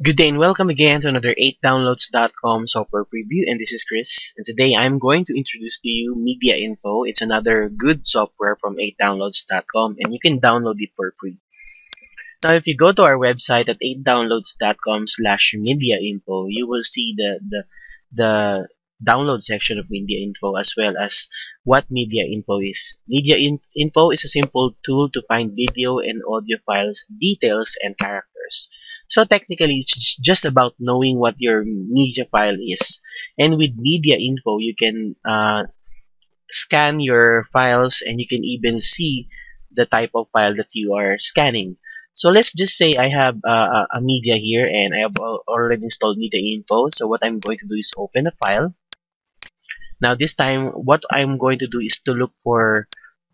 Good day and welcome again to another 8downloads.com software preview, and this is Chris, and today I'm going to introduce to you Media Info. It's another good software from 8downloads.com and you can download it for free. Now if you go to our website at 8downloads.com/media info, you will see the download section of Media Info as well as what Media Info is. Info is a simple tool to find video and audio files, details, and characters. So technically, it's just about knowing what your media file is. And with Media Info, you can scan your files and you can even see the type of file that you are scanning. So let's just say I have a media here and I have already installed Media Info. So what I'm going to do is open a file. Now this time, what I'm going to do is to look for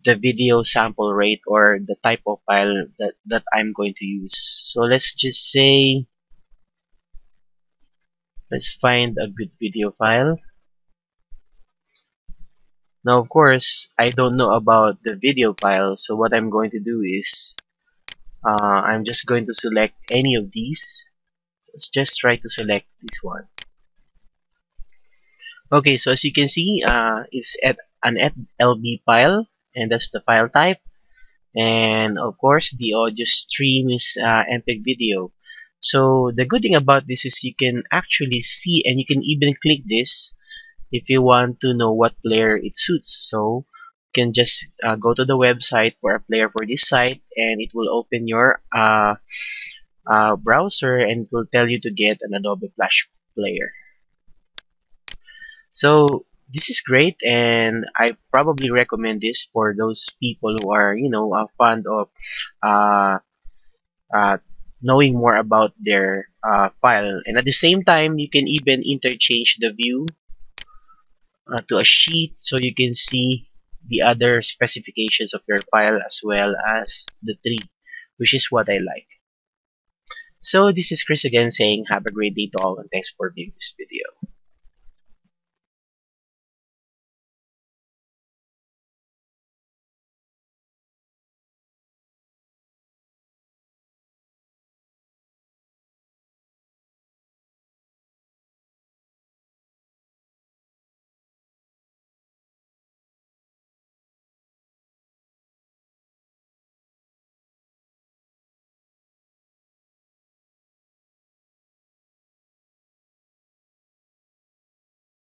the video sample rate or the type of file that I'm going to use. So let's just say, let's find a good video file. Now of course, I don't know about the video file, so what I'm going to do is I'm just going to select any of these. Let's just try to select this one. Okay, so as you can see, it's at an LB file, and that's the file type. And of course, the audio stream is MPEG video. So the good thing about this is you can actually see, and you can even click this if you want to know what player it suits. So you can just go to the website for a player for this site, and it will open your browser and it will tell you to get an Adobe Flash player. So this is great, and I probably recommend this for those people who are, fond of uh, uh, knowing more about their file. And at the same time, you can even interchange the view to a sheet so you can see the other specifications of your file as well as the tree, which is what I like. So this is Chris again saying have a great day to all, and thanks for viewing this video.